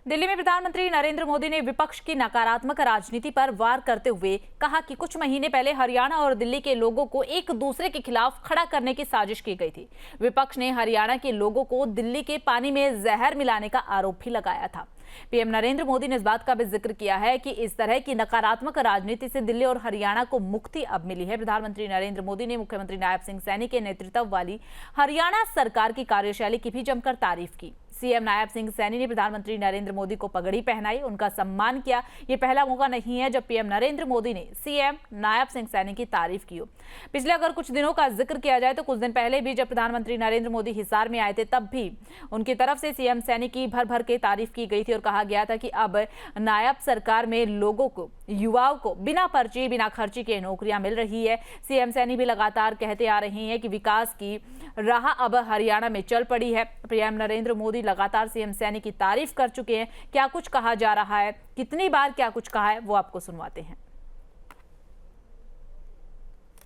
दिल्ली में प्रधानमंत्री नरेंद्र मोदी ने विपक्ष की नकारात्मक राजनीति पर वार करते हुए कहा कि कुछ महीने पहले हरियाणा और दिल्ली के लोगों को एक दूसरे के खिलाफ खड़ा करने की साजिश की गई थी। विपक्ष ने हरियाणा के लोगों को दिल्ली के पानी में जहर मिलाने का आरोप भी लगाया था। पीएम नरेंद्र मोदी ने इस बात का भी जिक्र किया है कि इस तरह की नकारात्मक राजनीति से दिल्ली और हरियाणा को मुक्ति अब मिली है। प्रधानमंत्री नरेंद्र मोदी ने मुख्यमंत्री नायब सिंह सैनी के नेतृत्व वाली हरियाणा सरकार की कार्यशैली की भी जमकर तारीफ की। सीएम नायब सिंह सैनी ने प्रधानमंत्री नरेंद्र मोदी को पगड़ी पहनाई, उनका सम्मान किया। ये पहला मौका नहीं है जब पीएम नरेंद्र मोदी ने सीएम नायब सिंह सैनी की तारीफ की हो। पिछले अगर कुछ दिनों का जिक्र किया जाए तो कुछ दिन पहले भी जब प्रधानमंत्री नरेंद्र मोदी हिसार में आए थे तब भी उनकी तरफ से सीएम सैनी की भर भर के तारीफ की गई थी और कहा गया था कि अब नायब सरकार में लोगों को, युवाओं को बिना पर्ची बिना खर्ची के नौकरियां मिल रही है। सीएम सैनी भी लगातार कहते आ रहे हैं कि विकास की राह अब हरियाणा में चल पड़ी है। पीएम नरेंद्र मोदी लगातार सीएम सैनी की तारीफ कर चुके हैं। क्या कुछ कहा जा रहा है, कितनी बार क्या कुछ कहा है, वो आपको सुनवाते हैं।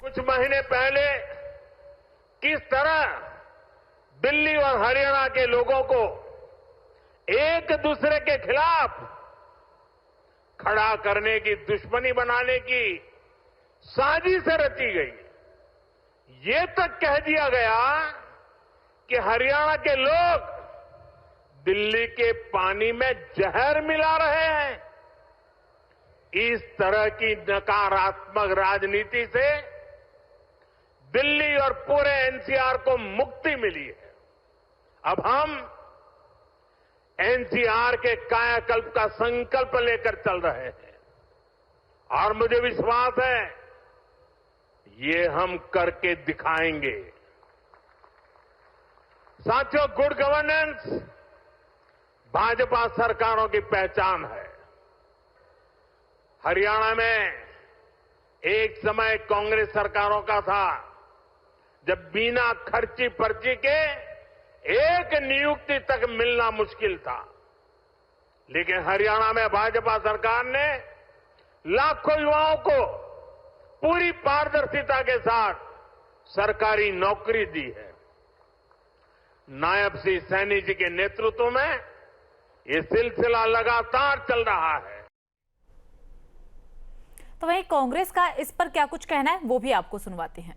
कुछ महीने पहले किस तरह दिल्ली और हरियाणा के लोगों को एक दूसरे के खिलाफ खड़ा करने की, दुश्मनी बनाने की साजिश रची गई। ये तक कह दिया गया कि हरियाणा के लोग दिल्ली के पानी में जहर मिला रहे हैं। इस तरह की नकारात्मक राजनीति से दिल्ली और पूरे एनसीआर को मुक्ति मिली है। अब हम एनसीआर के कायाकल्प का संकल्प लेकर चल रहे हैं और मुझे विश्वास है ये हम करके दिखाएंगे। साथियों, गुड गवर्नेंस भाजपा सरकारों की पहचान है। हरियाणा में एक समय कांग्रेस सरकारों का था जब बिना खर्ची पर्ची के एक नियुक्ति तक मिलना मुश्किल था, लेकिन हरियाणा में भाजपा सरकार ने लाखों युवाओं को पूरी पारदर्शिता के साथ सरकारी नौकरी दी है। नायब सिंह सैनी जी के नेतृत्व में ये सिलसिला लगातार चल रहा है। तो वहीं कांग्रेस का इस पर क्या कुछ कहना है, वो भी आपको सुनवाते हैं।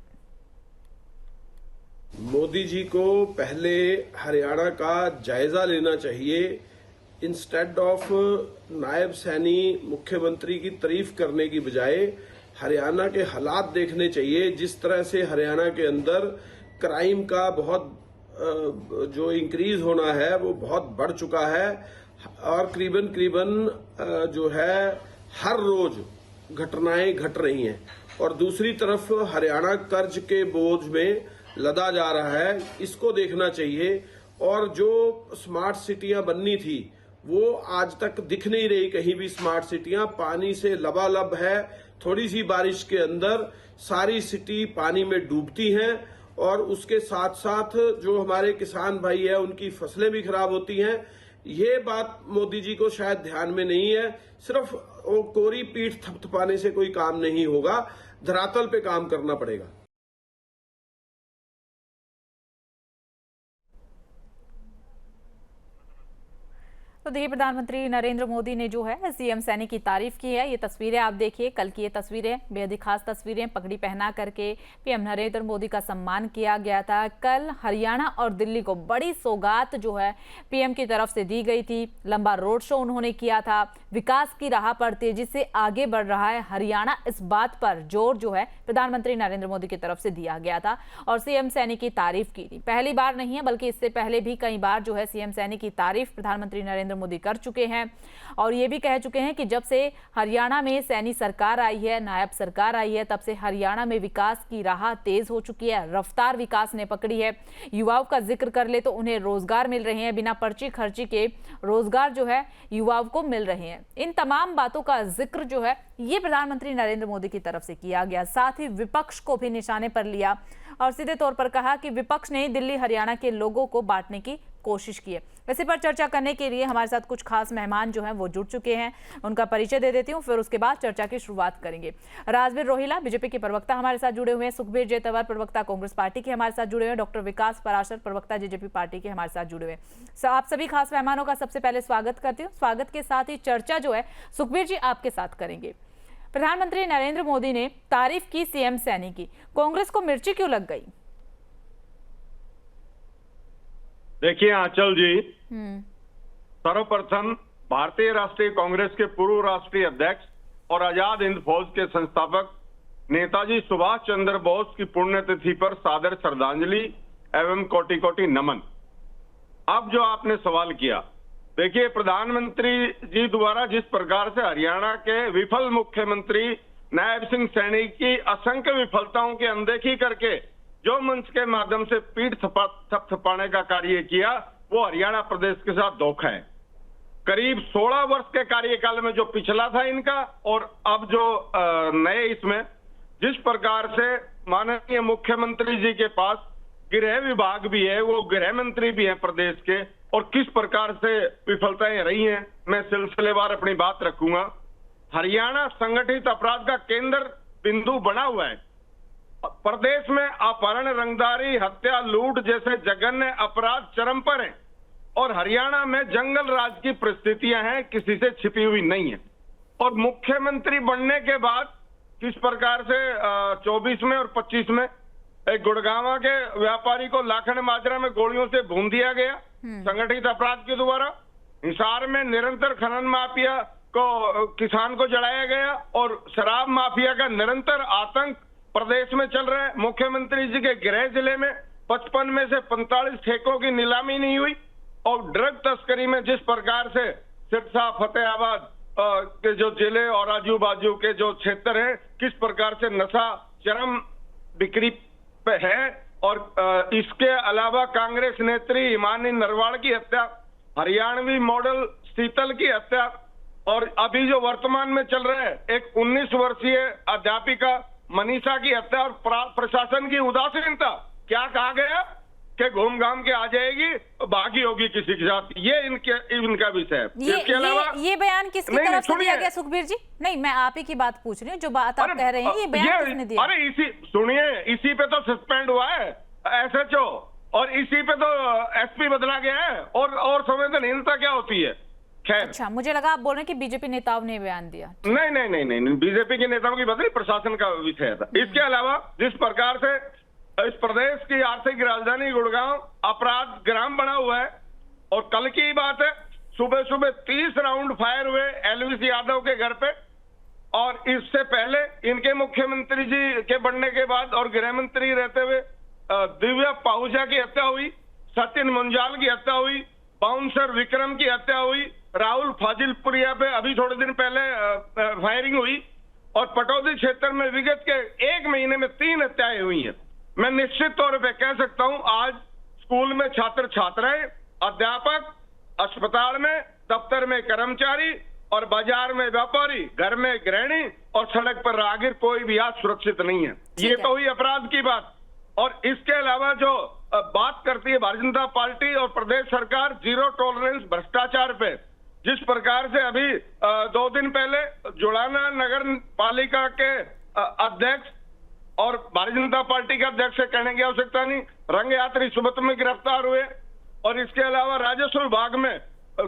मोदी जी को पहले हरियाणा का जायजा लेना चाहिए। इंस्टेड ऑफ नायब सैनी मुख्यमंत्री की तारीफ करने की बजाय हरियाणा के हालात देखने चाहिए। जिस तरह से हरियाणा के अंदर क्राइम का बहुत जो इंक्रीज होना है वो बहुत बढ़ चुका है और करीबन जो है हर रोज घटनाएं घट रही हैं। और दूसरी तरफ हरियाणा कर्ज के बोझ में लदा जा रहा है, इसको देखना चाहिए। और जो स्मार्ट सिटियां बननी थी वो आज तक दिख नहीं रही कहीं भी। स्मार्ट सिटियां पानी से लबालब है। थोड़ी सी बारिश के अंदर सारी सिटी पानी में डूबती हैं और उसके साथ साथ जो हमारे किसान भाई है उनकी फसलें भी खराब होती हैं। ये बात मोदी जी को शायद ध्यान में नहीं है। सिर्फ वो कोरी पीठ थपथपाने से कोई काम नहीं होगा, धरातल पे काम करना पड़ेगा। तो देखिए, प्रधानमंत्री नरेंद्र मोदी ने जो है सीएम सैनी की तारीफ की है। ये तस्वीरें आप देखिए, कल की ये तस्वीरें बेहद ही खास तस्वीरें। पगड़ी पहना करके पीएम नरेंद्र मोदी का सम्मान किया गया था। कल हरियाणा और दिल्ली को बड़ी सौगात जो है पीएम की तरफ से दी गई थी। लंबा रोड शो उन्होंने किया था। विकास की राह पर तेजी से आगे बढ़ रहा है हरियाणा, इस बात पर जोर जो है प्रधानमंत्री नरेंद्र मोदी की तरफ से दिया गया था और सीएम सैनी की तारीफ की थी। पहली बार नहीं है बल्कि इससे पहले भी कई बार जो है सीएम सैनी की तारीफ प्रधानमंत्री नरेंद्र मोदी कर चुके हैं और ये भी कह चुके हैं कि जब से हरियाणा में सैनी सरकार आई है, नायब सरकार आई है, तब से हरियाणा में विकास की राह तेज हो चुकी है। रफ्तार विकास ने पकड़ी है। युवाओं का जिक्र कर ले तो उन्हें रोजगार मिल रहे हैं, बिना पर्ची खर्ची के रोजगार जो है युवाओं को मिल रहे हैं। इन तमाम बातों का जिक्र जो है ये प्रधानमंत्री नरेंद्र मोदी की तरफ से किया गया। साथ ही विपक्ष को भी निशाने पर लिया और सीधे तौर पर कहा कि विपक्ष ने दिल्ली हरियाणा के लोगों को बांटने की कोशिश की है। इसी पर चर्चा करने के लिए हमारे साथ कुछ खास मेहमान जो हैं वो जुड़ चुके हैं। उनका परिचय दे देती हूँ, फिर उसके बाद चर्चा की शुरुआत करेंगे। राजवीर रोहिला बीजेपी के प्रवक्ता हमारे साथ जुड़े हुए हैं, सुखबीर जेतवर प्रवक्ता कांग्रेस पार्टी के हमारे साथ जुड़े हुए हैं, डॉक्टर विकास पराशर प्रवक्ता जेजेपी पार्टी के हमारे साथ जुड़े हुए हैं। आप सभी खास मेहमानों का सबसे पहले स्वागत करती हूँ। स्वागत के साथ ही चर्चा जो है सुखबीर जी आपके साथ करेंगे। प्रधानमंत्री नरेंद्र मोदी ने तारीफ की सीएम सैनी की, कांग्रेस को मिर्ची क्यों लग गई? देखिए आंचल जी, सर्वप्रथम भारतीय राष्ट्रीय कांग्रेस के पूर्व राष्ट्रीय अध्यक्ष और आजाद हिंद फौज के संस्थापक नेताजी सुभाष चंद्र बोस की पुण्यतिथि पर सादर श्रद्धांजलि एवं कोटि कोटि नमन। अब जो आपने सवाल किया, देखिए प्रधानमंत्री जी द्वारा जिस प्रकार से हरियाणा के विफल मुख्यमंत्री नायब सिंह सैनी की असंख्य विफलताओं की अनदेखी करके जो मंच के माध्यम से पीठ थपथपाने का कार्य किया, वो हरियाणा प्रदेश के साथ धोखा है। करीब 16 वर्ष के कार्यकाल में जो पिछला था इनका और अब जो नए इसमें जिस प्रकार से माननीय मुख्यमंत्री जी के पास गृह विभाग भी है, वो गृह मंत्री भी हैं प्रदेश के, और किस प्रकार से विफलताएं रही हैं, मैं सिलसिलेवार अपनी बात रखूंगा। हरियाणा संगठित अपराध का केंद्र बिंदु बना हुआ है। प्रदेश में अपहरण, रंगदारी, हत्या, लूट जैसे जघन्य अपराध चरम पर हैं और हरियाणा में जंगल राज की परिस्थितियां हैं, किसी से छिपी हुई नहीं है। और मुख्यमंत्री बनने के बाद किस प्रकार से 24 में और 25 में एक गुड़गांव के व्यापारी को लाखन माजरा में गोलियों से भून दिया गया संगठित अपराध के द्वारा। हिसार में निरंतर खनन माफिया को, किसान को जलाया गया और शराब माफिया का निरंतर आतंक प्रदेश में चल रहा है। मुख्यमंत्री जी के गृह जिले में 55 में से 45 ठेकों की नीलामी नहीं हुई और ड्रग तस्करी में जिस प्रकार से सिरसा, फतेहाबाद के जो जिले और आजू बाजू के जो क्षेत्र हैं, किस प्रकार से नशा चरम बिक्री पे है। और इसके अलावा कांग्रेस नेत्री हिमानी नरवाल की हत्या, हरियाणवी मॉडल शीतल की हत्या और अभी जो वर्तमान में चल रहा है एक 19 वर्षीय अध्यापिका मनीषा की हत्या और प्रशासन की उदासीनता। क्या कहा गया कि घूम घाम के आ जाएगी, बाकी होगी किसी के साथ, ये इनका विषय है। इसके अलावा ये बयान किसकी तरफ से दिया गया सुखबीर जी? नहीं, मैं आप ही की बात पूछ रही हूँ, जो बात आप कह रहे हैं ये बयान किसने दिया? अरे इसी पे तो सस्पेंड हुआ है SHO और इसी पे तो SP बदला गया है और संवेदनहीनता क्या होती है। खैर, अच्छा, मुझे लगा आप बोल रहे हैं कि बीजेपी नेताओं ने बयान दिया। नहीं, बीजेपी के नेताओं की बात नहीं, प्रशासन का विषय था। इसके अलावा जिस प्रकार से इस प्रदेश की आर्थिक राजधानी गुड़गांव अपराध ग्राम बना हुआ है और कल की बात है, सुबह सुबह 30 राउंड फायर हुए LVC यादव के घर पे और इससे पहले इनके मुख्यमंत्री जी के बनने के बाद और गृह मंत्री रहते हुए दिव्या पाहुजा की हत्या हुई, सचिन मुंजाल की हत्या हुई, बाउंसर विक्रम की हत्या हुई, राहुल फाजिलपुरिया पे अभी थोड़े दिन पहले फायरिंग हुई और पटौदी क्षेत्र में विगत के 1 महीने में 3 हत्याएं हुई हैं। मैं निश्चित तौर पे कह सकता हूं आज स्कूल में छात्र छात्राएं, अध्यापक, अस्पताल में, दफ्तर में कर्मचारी और बाजार में व्यापारी, घर में गृहिणी और सड़क पर राहगीर, कोई भी आज सुरक्षित नहीं है। ये तो हुई अपराध की बात। और इसके अलावा जो बात करती है भारतीय जनता पार्टी और प्रदेश सरकार जीरो टॉलरेंस भ्रष्टाचार पे, जिस प्रकार से अभी 2 दिन पहले जुड़ाना नगर पालिका के अध्यक्ष और भारतीय जनता पार्टी के अध्यक्ष से कहने की आवश्यकता नहीं, रंग यात्री सुबत में गिरफ्तार हुए। और इसके अलावा राजस्व विभाग में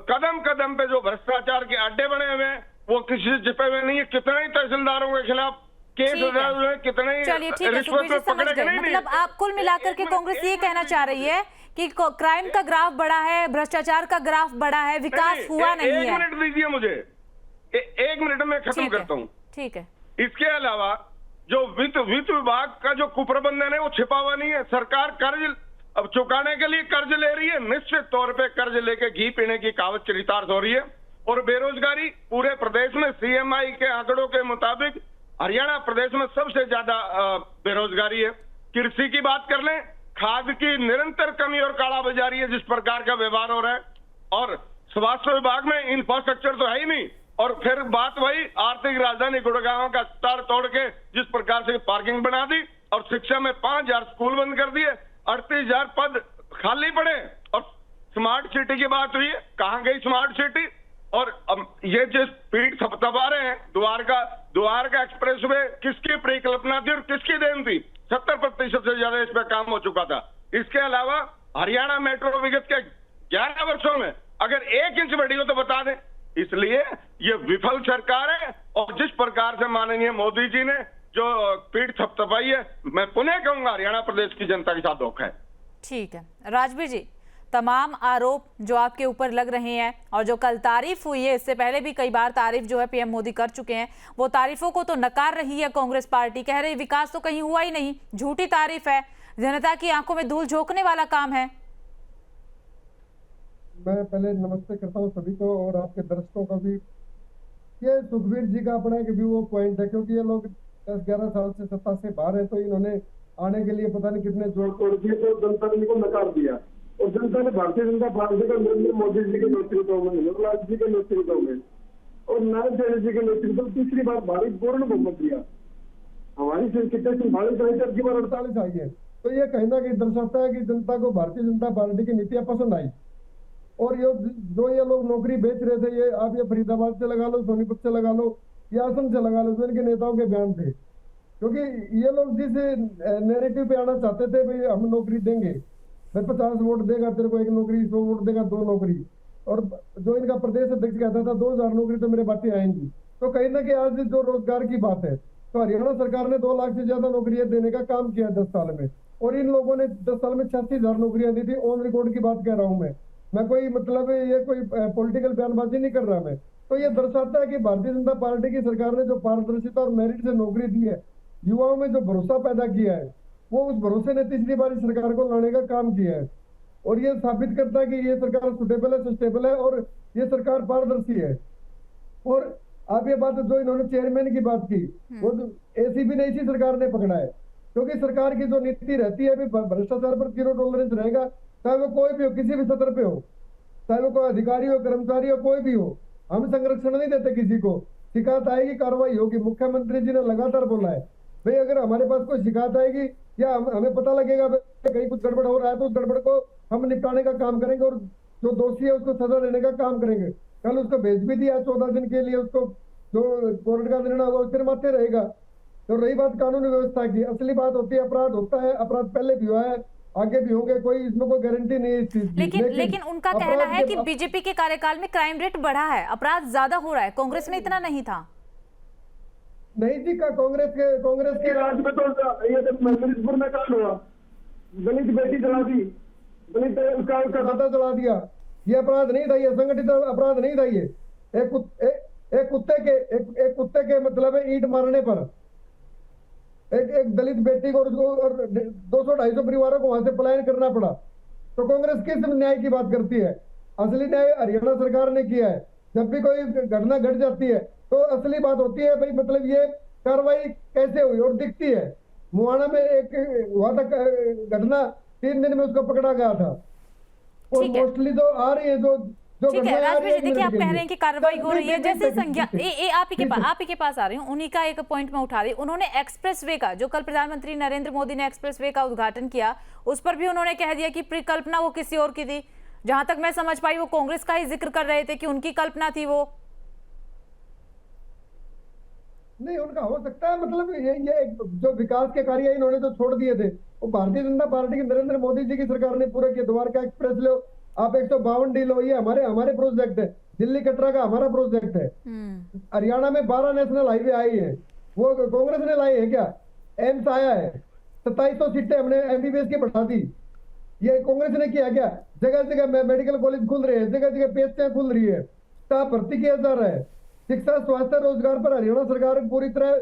कदम कदम पे जो भ्रष्टाचार के अड्डे बने हुए हैं वो किसी से छिपे हुए नहीं है। कितने ही तहसीलदारों के खिलाफ केस हुए, कितने ही चलिए ठीक है, सुखबीर जी समझ गए। मतलब आप कुल मिलाकर के कांग्रेस ये कहना चाह रही है कि क्राइम का ग्राफ बढ़ा है, भ्रष्टाचार का ग्राफ बढ़ा है, विकास हुआ नहीं है। 1 मिनट दीजिए मुझे, 1 मिनट में खत्म करता हूँ। ठीक है। इसके अलावा जो वित्त विभाग का जो कुप्रबंधन है वो छिपा हुआ नहीं है। सरकार कर्ज अब चुकाने के लिए कर्ज ले रही है, निश्चित तौर पे कर्ज लेके घी पीने की कहावत चरितार्थ हो रही है। और बेरोजगारी पूरे प्रदेश में CMI के आंकड़ों के मुताबिक हरियाणा प्रदेश में सबसे ज्यादा बेरोजगारी है। कृषि की बात कर लें, खाद की निरंतर कमी और कालाबाजारी है, जिस प्रकार का व्यवहार हो रहा है। और स्वास्थ्य विभाग में इंफ्रास्ट्रक्चर तो है ही नहीं। और फिर बात वही आर्थिक राजधानी गुड़गांव का स्तर तोड़ के जिस प्रकार से पार्किंग बना दी और शिक्षा में 5000 स्कूल बंद कर दिए, 38,000 पद खाली पड़े और स्मार्ट सिटी की बात हुई है, कहां गई स्मार्ट सिटी? और अब ये जो स्पीड थपथपा रहे हैं, द्वारका एक्सप्रेस वे किसकी परिकल्पना थी और किसकी देन थी? 70% से ज्यादा इस पर काम हो चुका था। इसके अलावा हरियाणा मेट्रो विगत के 11 वर्षों में अगर 1 इंच बढ़ी हो तो बता दें। इसलिए ये विफल सरकार है, और जिस प्रकार से माननीय मोदी जी ने जो पीठ थपथपाई है, मैं पुनः कहूंगा हरियाणा प्रदेश की जनता के साथ धोखा है। ठीक है राजवीर जी, तमाम आरोप जो आपके ऊपर लग रहे हैं और जो कल तारीफ हुई है, इससे पहले भी कई बार तारीफ जो है पीएम मोदी कर चुके हैं, वो तारीफों को तो नकार रही है कांग्रेस पार्टी। कह रही विकास तो कहीं हुआ ही नहीं, झूठी तारीफ है, जनता की आंखों में धूल झोंकने वाला काम है। मैं पहले नमस्ते करता हूँ सभी को और आपके दर्शकों को भी। ये सुखबीर जी का अपना एक व्यू पॉइंट है, क्योंकि ये लोग 10-11 साल से सत्ता से बाहर है, तो इन्होंने आने के लिए पता नहीं कितने जोड़ तोड़ दिए, तो जनता ने इनको नकार दिया। और जनता ने भारतीय जनता पार्टी का नरेंद्र मोदी जी के नेतृत्व में, मनोहर जी के नेतृत्व में और नारायण सेन जी के नेतृत्व में तीसरी बार भारी पूर्ण बहुमत दिया। हमारी कितने संभाली चाहे की बार 48 आई है, तो ये कहीं ना कहीं दर्शाता है कि जनता को भारतीय जनता पार्टी की नीतियां पसंद आई। और ये लोग नौकरी बेच रहे थे, ये आप ये फरीदाबाद से लगा लो, सोनीपत से लगा लो या असम से लगा लो, जो इनके नेताओं के बयान थे। क्योंकि ये लोग जिस नैरेटिव पे आना चाहते थे, भाई हम नौकरी देंगे, भाई 50 वोट देगा तेरे को 1 नौकरी, 100 वोट देगा 2 नौकरी, और जो इनका प्रदेश अध्यक्ष कहता था 2000 नौकरी तो मेरे बातें आएंगी। तो कहीं ना कहीं आज जो रोजगार की बात है, तो हरियाणा सरकार ने 2 लाख से ज्यादा नौकरियां देने का काम किया 10 साल में, और इन लोगों ने 10 साल में 86,000 नौकरियां दी थी। ऑन रिकॉर्ड की बात कह रहा हूं मैं कोई मतलब ये कोई पॉलिटिकल बयानबाजी नहीं कर रहा मैं। तो ये दर्शाता है कि भारतीय जनता पार्टी की सरकार ने जो पारदर्शिता और मेरिट से नौकरी दी है, युवाओं में जो भरोसा पैदा किया है, वो उस भरोसे ने तीसरी बार सरकार को लाने का काम किया है। और ये साबित करता है कि ये सरकार सुटेबल है, सस्टेबल है, और ये सरकार पारदर्शी है। और आप ये बात जो इन्होंने चेयरमैन की बात की, वो एसीबी ने इसी सरकार ने पकड़ा है, क्योंकि सरकार की जो नीति रहती है, भ्रष्टाचार पर 0 टॉलरेंस रहेगा, चाहे वो कोई भी हो, किसी भी सतर पे हो, चाहे वो कोई अधिकारी हो, कर्मचारी हो, कोई भी हो। हम संरक्षण नहीं देते किसी को, शिकायत आएगी कार्रवाई होगी। मुख्यमंत्री जी ने लगातार बोला है, भाई अगर हमारे पास कोई शिकायत आएगी या हमें पता लगेगा कहीं कुछ गड़बड़ हो रहा है, तो उस गड़बड़ को हम निपटाने का काम करेंगे, और जो दोषी है उसको सजा देने का काम करेंगे। कल उसको भेज भी दिया 14 दिन के लिए, उसको जो कोर्ट का निर्णय होगा उसके माथे रहेगा। तो रही बात कानूनी व्यवस्था की, असली बात होती है अपराध होता है, अपराध पहले भी हुआ है, आगे भी होंगे, कोई इसमें कोई गारंटी नहीं है इस चीज की। लेकिन उनका कहना है कि बीजेपी के कार्यकाल में क्राइम रेट बढ़ा है, अपराध ज्यादा हो रहा है, कांग्रेस में इतना नहीं था। नहीं जी, का कांग्रेस के राज में तो ये मरीजपुर में कांड हुआ, दलित बेटी जला दी, दलित उसका खाता जला दिया, ये अपराध नहीं था, ये संगठित अपराध नहीं था। ये एक कुत्ते के मतलब है ईंट मारने पर एक दलित बेटी को और 200-250 परिवारों को वहां से पलायन करना पड़ा। तो कांग्रेस किस न्याय की बात करती है? असली न्याय हरियाणा सरकार ने किया है। जब भी कोई घटना घट जाती है तो असली बात होती है, भाई मतलब ये कार्रवाई कैसे हुई, और दिखती है। मुआना में एक हुआ था घटना, 3 दिन में उसको पकड़ा गया था। और मोस्टली तो आ रही है जो ठीक है राजवीर जी, देखिए आप कह रहे हैं कि कार्रवाई हो रही है, जैसे संज्ञा आप ही के पास आ रही हूँ, उन्हीं का एक पॉइंट में उठा रही हूँ। उन्होंने एक्सप्रेसवे का, जो कल प्रधानमंत्री नरेंद्र मोदी ने एक्सप्रेसवे का उद्घाटन किया, उस पर भी उन्होंने कह दिया कि परिकल्पना वो किसी और की थी। जहां तक मैं समझ पाई वो कांग्रेस का ही जिक्र कर रहे थे कि उनकी कल्पना थी वो। नहीं, उनका हो सकता है, मतलब ये जो विकास के कार्य इन्होंने जो छोड़ दिए थे, वो भारतीय जनता पार्टी की नरेंद्र मोदी जी की सरकार ने पूरा किया। द्वारका एक्सप्रेस लो, आप 152 डी लो, ये हमारे प्रोजेक्ट है। दिल्ली कटरा का हमारा प्रोजेक्ट है। हरियाणा में 12 नेशनल हाईवे आई है, वो कांग्रेस ने लाई है क्या? एम्स आया है, 2700 सीटें हमने एमबीबीएस की बढ़ा दी, ये कांग्रेस ने किया क्या? जगह जगह मेडिकल कॉलेज खुल रहे हैं, जगह जगह पीएचसी खुल रही है, स्टाफ भर्ती किया जा रहा है। शिक्षा, स्वास्थ्य, रोजगार पर हरियाणा सरकार पूरी तरह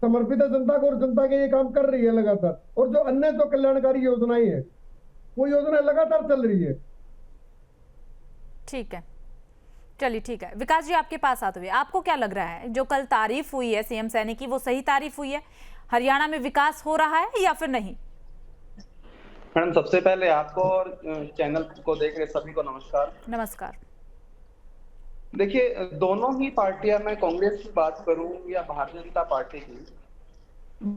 समर्पित है जनता को, और जनता के ये काम कर रही है लगातार। और जो अन्य जो कल्याणकारी योजनाएं है, वो योजना लगातार चल रही है। ठीक है, चलिए ठीक है। विकास जी आपके पास आते हुए आपको क्या लग रहा है, जो कल तारीफ हुई है सीएम सैनी की, वो सही तारीफ हुई है? हरियाणा में विकास हो रहा है या फिर नहीं? मैडम, सबसे पहले आपको और चैनल को देख रहे सभी को नमस्कार। नमस्कार। देखिए, दोनों ही पार्टियां, मैं कांग्रेस की बात करूं या भारतीय जनता पार्टी की,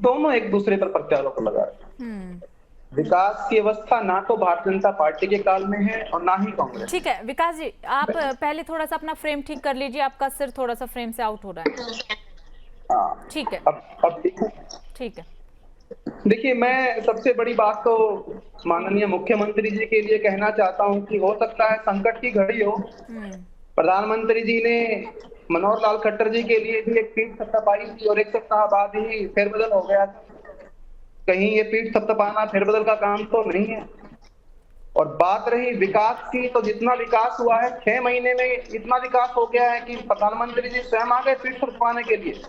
दोनों एक दूसरे पर प्रत्यारोप लगा रहे हैं। विकास की अवस्था ना तो भारतीय जनता पार्टी के काल में है और ना ही कांग्रेस। ठीक है विकास जी, आप पहले थोड़ा सा अपना फ्रेम ठीक कर लीजिए, आपका सिर थोड़ा सा फ्रेम से आउट हो रहा है। हाँ, ठीक है, अब ठीक है। ठीक है। देखिए, मैं सबसे बड़ी बात तो माननीय मुख्यमंत्री जी के लिए कहना चाहता हूं कि हो सकता है संकट की घड़ी हो, प्रधानमंत्री जी ने मनोहर लाल खट्टर जी के लिए भी एक पीठ थपथपाई थी और एक सप्ताह बाद ही फेरबदल हो गया था। कहीं ये पीठ थपथपाना फेरबदल का काम तो नहीं है। और बात रही विकास की, तो जितना विकास हुआ है 6 महीने में इतना विकास हो गया है कि प्रधानमंत्री जी स्वयं आ गए पीठ थपथपाने के लिए।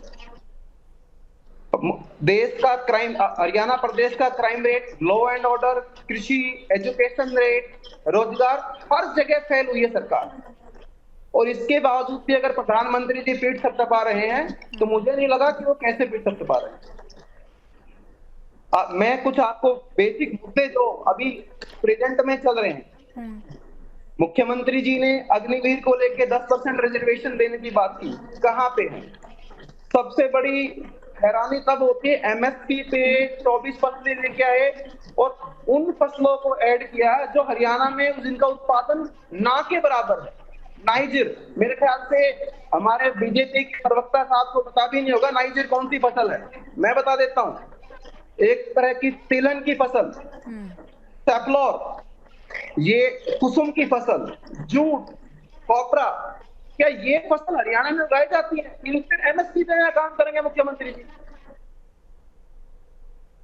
देश का क्राइम, हरियाणा प्रदेश का crime rate, law and order, कृषि, एजुकेशन रेट, रोजगार, हर जगह फेल हुई है सरकार। और इसके बावजूद भी अगर प्रधानमंत्री जी पीठ थपथपा रहे हैं तो मुझे नहीं लगा कि वो कैसे पीठ थपथपा रहे हैं। मैं कुछ आपको बेसिक मुद्दे जो अभी प्रेजेंट में चल रहे हैं, मुख्यमंत्री जी ने अग्निवीर को लेके 10% रिजर्वेशन देने की बात की, कहां पे है? सबसे बड़ी हैरानी तब होती है एमएसपी पे 24 फसलें लेके आए और उन फसलों को ऐड किया जो हरियाणा में जिनका उत्पादन ना के बराबर है। नाइजर, मेरे ख्याल से हमारे बीजेपी के प्रवक्ता साहब को पता भी नहीं होगा नाइजर कौन सी फसल है। मैं बता देता हूँ, एक तरह की तिलहन की फसल, सैफलॉर, ये कुसुम की फसल, जूट, कॉपरा, क्या ये फसल हरियाणा में उगाई जाती है? इन पर एमएसपी पे काम करेंगे मुख्यमंत्री जी?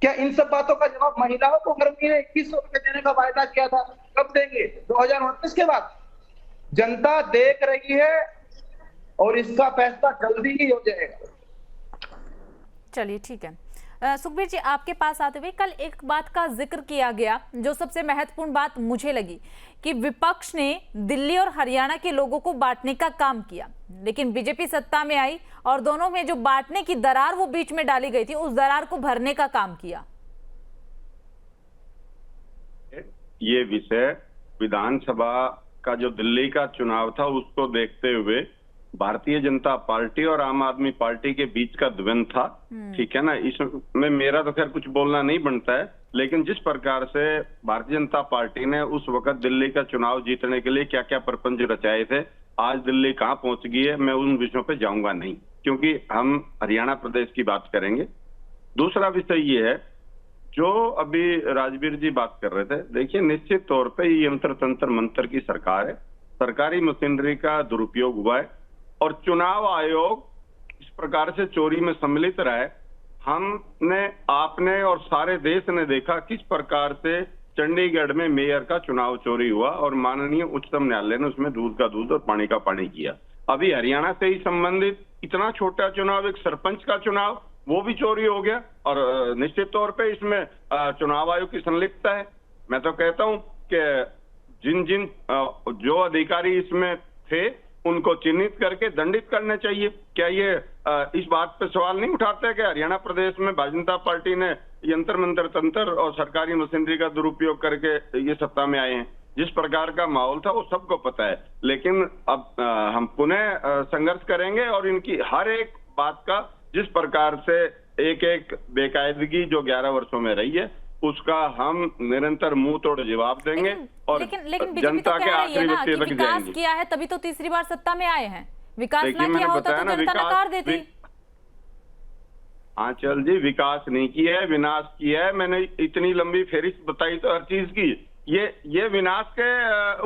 क्या इन सब बातों का जवाब महिलाओं को हर महीने 2100 रुपए देने का वायदा किया था, कब देंगे? 2029 के बाद? जनता देख रही है और इसका फैसला जल्दी ही हो जाएगा। चलिए ठीक है। सुखबीर जी, आपके पास आते हुए कल एक बात का जिक्र किया गया जो सबसे महत्वपूर्ण बात मुझे लगी कि विपक्ष ने दिल्ली और हरियाणा के लोगों को बांटने का काम किया, लेकिन बीजेपी सत्ता में आई और दोनों में जो बांटने की दरार वो बीच में डाली गई थी, उस दरार को भरने का काम किया। ये विषय विधानसभा का जो दिल्ली का चुनाव था उसको देखते हुए भारतीय जनता पार्टी और आम आदमी पार्टी के बीच का द्वंद्व था, ठीक है ना। इसमें मेरा तो खैर कुछ बोलना नहीं बनता है, लेकिन जिस प्रकार से भारतीय जनता पार्टी ने उस वक्त दिल्ली का चुनाव जीतने के लिए क्या क्या प्रपंच रचाए थे, आज दिल्ली कहां पहुंच गई है, मैं उन विषयों पे जाऊंगा नहीं, क्योंकि हम हरियाणा प्रदेश की बात करेंगे। दूसरा विषय ये है जो अभी राजवीर जी बात कर रहे थे। देखिए, निश्चित तौर पे ये यंत्र तंत्र मंत्र की सरकार है, सरकारी मशीनरी का दुरुपयोग हुआ है और चुनाव आयोग इस प्रकार से चोरी में सम्मिलित रहा है। हमने, आपने और सारे देश ने देखा किस प्रकार से चंडीगढ़ में मेयर का चुनाव चोरी हुआ और माननीय उच्चतम न्यायालय ने उसमें दूध का दूध और पानी का पानी किया। अभी हरियाणा से ही संबंधित इतना छोटा चुनाव, एक सरपंच का चुनाव, वो भी चोरी हो गया और निश्चित तौर पे इसमें चुनाव आयोग की संलिप्तता है। मैं तो कहता हूं कि जिन जिन जो अधिकारी इसमें थे उनको चिन्हित करके दंडित करने चाहिए। क्या ये इस बात पे सवाल नहीं उठाते कि हरियाणा प्रदेश में भारतीय जनता पार्टी ने यंत्र मंत्र तंत्र और सरकारी मशीनरी का दुरुपयोग करके ये सत्ता में आए हैं? जिस प्रकार का माहौल था वो सबको पता है, लेकिन अब हम पुनः संघर्ष करेंगे और इनकी हर एक बात का, जिस प्रकार से एक एक बेकायदगी जो 11 वर्षों में रही है, उसका हम निरंतर मुंह तोड़ जवाब देंगे और लेकिन जनता के आखिरी व्यक्ति तक विकास जाएंगे। किया है तभी तो तीसरी बार सत्ता में आए हैं। विकास देखिए, ना किया होता तो जनता नकार देती। आंचल जी, विकास नहीं किया है, विनाश किया है। मैंने इतनी लंबी फेरिस्त बताई तो हर चीज की। ये विनाश के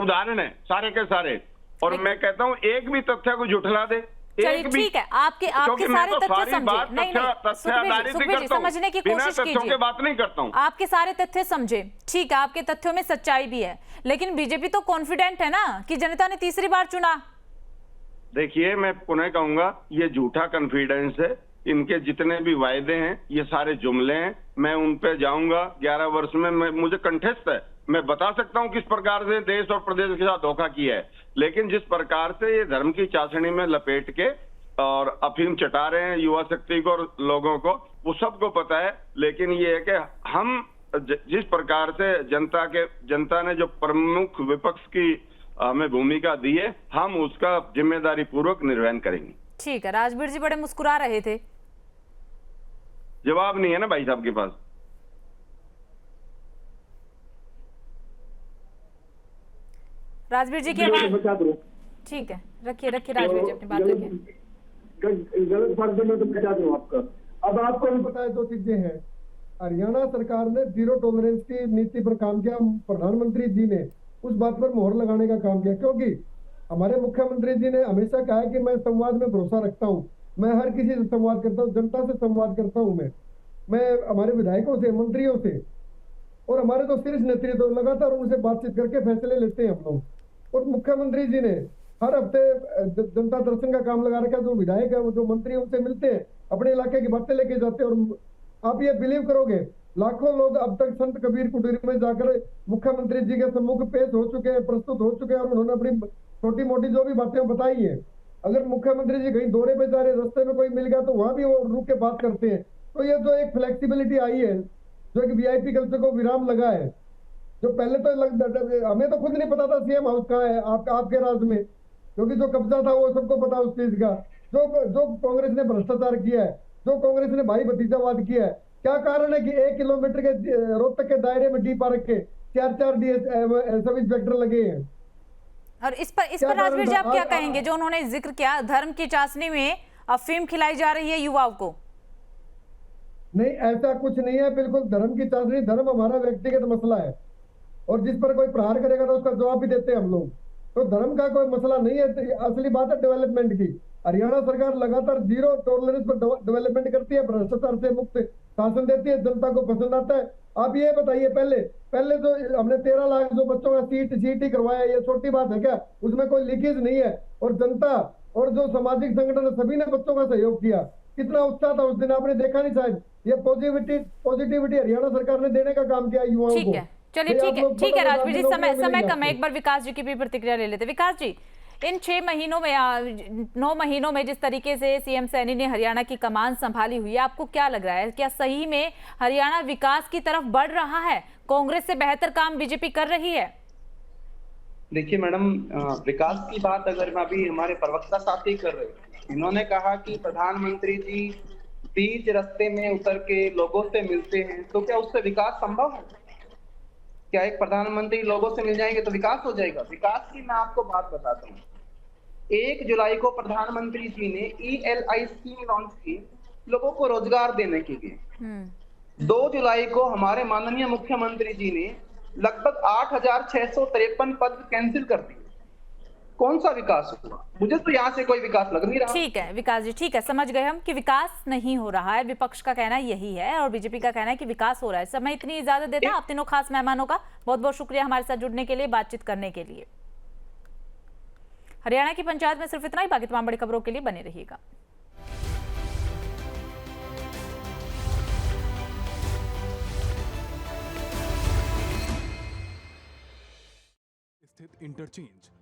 उदाहरण है सारे के सारे, और मैं कहता हूँ एक भी तथ्य को झुठला दे। चलिए ठीक है, आपके सारे तथ्य समझे। नहीं, सुखबीर जी समझने की कोशिश कीजिए, बात नहीं करता हूँ। आपके सारे तथ्य समझे, ठीक है, आपके तथ्यों में सच्चाई भी है, लेकिन बीजेपी तो कॉन्फिडेंट है ना कि जनता ने तीसरी बार चुना। देखिए, मैं पुनः कहूंगा, ये झूठा कॉन्फिडेंस है। इनके जितने भी वायदे हैं ये सारे जुमले हैं। मैं उन पे जाऊंगा 11 वर्ष में, मुझे कंठस्थ है, मैं बता सकता हूं किस प्रकार से देश और प्रदेश के साथ धोखा किया है। लेकिन जिस प्रकार से ये धर्म की चाशनी में लपेट के और अफीम चटा रहे हैं युवा शक्ति को और लोगों को, वो सबको पता है। लेकिन ये है कि हम जिस प्रकार से जनता ने जो प्रमुख विपक्ष की हमें भूमिका दी है, हम उसका जिम्मेदारी पूर्वक निर्वहन करेंगे। ठीक है। राजवीर जी बड़े मुस्कुरा रहे थे। जवाब नहीं है ना भाई साहब के पास। राजवीर जी की आवाज ठीक है, रखिए राजवीर जी अपनी बात रखिए। गलत फर्ज में तो बचा दूं आपका। अब आपको भी पता है दो चीजें हैं। हरियाणा सरकार ने जीरो टॉलरेंस की नीति पर काम किया। प्रधानमंत्री जी ने उस बात पर मोहर लगाने का काम किया, क्योंकि हमारे मुख्यमंत्री जी ने हमेशा कहा है कि मैं संवाद में भरोसा रखता हूँ, मैं हर किसी से संवाद करता हूँ, जनता से संवाद करता हूँ। मैं हमारे विधायकों से, मंत्रियों से और हमारे तो शीर्ष नेतृत्व लगातार उनसे बातचीत करके फैसले लेते हैं हम लोग। और मुख्यमंत्री जी ने हर हफ्ते जनता दर्शन का काम लगा रखा है। जो विधायक है, वो जो मंत्री उनसे मिलते हैं, अपने इलाके की बातें लेके जाते हैं। और आप ये बिलीव करोगे, लाखों लोग अब तक संत कबीर कुटीर में जाकर मुख्यमंत्री जी के सम्मुख पेश हो चुके हैं, प्रस्तुत हो चुके हैं और उन्होंने अपनी छोटी मोटी जो भी बातें बताई है। अगर मुख्यमंत्री जी कहीं दौरे पे जा रहे, रास्ते में कोई मिल गया तो वहां भी वो रुक के बात करते हैं। तो ये जो एक फ्लेक्सिबिलिटी आई है, जो एक वीआईपी कल्चर को विराम लगा है, जो पहले तो हमें तो खुद नहीं पता था सीएम हाउस कहाँ है आपके राज्य में, क्योंकि जो कब्जा था वो सबको पता उस चीज का। जो कांग्रेस ने भ्रष्टाचार किया है, जो कांग्रेस ने भाई भतीजावाद किया है, क्या कारण है कि 1 किलोमीटर के रोहतक के दायरे में डी पार्क के 4 डीएस सब इंस्पेक्टर लगे हैं। और इस पर राजवीर जी आप क्या कहेंगे, जो उन्होंने जिक्र किया धर्म की चाशनी में अफीम खिलाई जा रही है युवाओं को? नहीं, ऐसा कुछ नहीं है। बिल्कुल धर्म की चाशनी, धर्म हमारा व्यक्तिगत मसला है और जिस पर कोई प्रहार करेगा तो उसका जवाब भी देते हैं हम लोग। तो धर्म का कोई मसला नहीं है। तो असली बात है डेवलपमेंट की। हरियाणा सरकार लगातार जीरो टॉलरेंस पर डेवलपमेंट करती है, भ्रष्टाचार से मुक्त शासन देती है, जनता को पसंद आता है। आप ये बताइए, पहले जो हमने 13 लाख जो बच्चों का सीट ही करवाया, ये छोटी बात है क्या? उसमें कोई लीकेज नहीं है। और जनता और जो सामाजिक संगठन सभी ने बच्चों का सहयोग किया। कितना उत्साह था उस दिन, आपने देखा नहीं शायद। ये पॉजिटिविटी हरियाणा सरकार ने देने का काम किया युवाओं को। ठीक है, चलिए ठीक है राजवीर जी, समय कम है, एक बार विकास जी की भी प्रतिक्रिया ले लेते। विकास जी, इन 6 महीनों में 9 महीनों में जिस तरीके से सीएम सैनी ने हरियाणा की कमान संभाली हुई है, आपको क्या लग रहा है, क्या सही में हरियाणा विकास की तरफ बढ़ रहा है? कांग्रेस से बेहतर काम बीजेपी कर रही है? देखिए मैडम, विकास की बात अगर मैं अभी हमारे प्रवक्ता साथी कर रहे हैं, इन्होंने कहा कि प्रधानमंत्री जी बीच रास्ते में उतर के लोगों से मिलते हैं, तो क्या उससे विकास संभव है? क्या एक प्रधानमंत्री लोगों से मिल जाएंगे तो विकास हो जाएगा? विकास की मैं आपको बात बताता हूँ। 1 जुलाई को प्रधानमंत्री जी ने ELI स्कीम लॉन्च की लोगों को रोजगार देने के लिए। 2 जुलाई को हमारे माननीय मुख्यमंत्री जी ने लगभग 8,653 पद कैंसिल कर दिए। कौन सा विकास हुआ? मुझे तो यहाँ से कोई विकास लग नहीं रहा। ठीक है विकास जी, ठीक है, समझ गए हम कि विकास नहीं हो रहा है। विपक्ष का कहना यही है और बीजेपी का कहना है कि विकास हो रहा है। समय इतनी इजाजत देता है आप तीनों खास मेहमानों का बहुत बहुत शुक्रिया हमारे साथ जुड़ने के लिए, बातचीत करने के लिए। हरियाणा की पंचायत में सिर्फ इतना ही, बाकी तमाम बड़ी खबरों के लिए बने रहिएगा। स्थित इंटरचेंज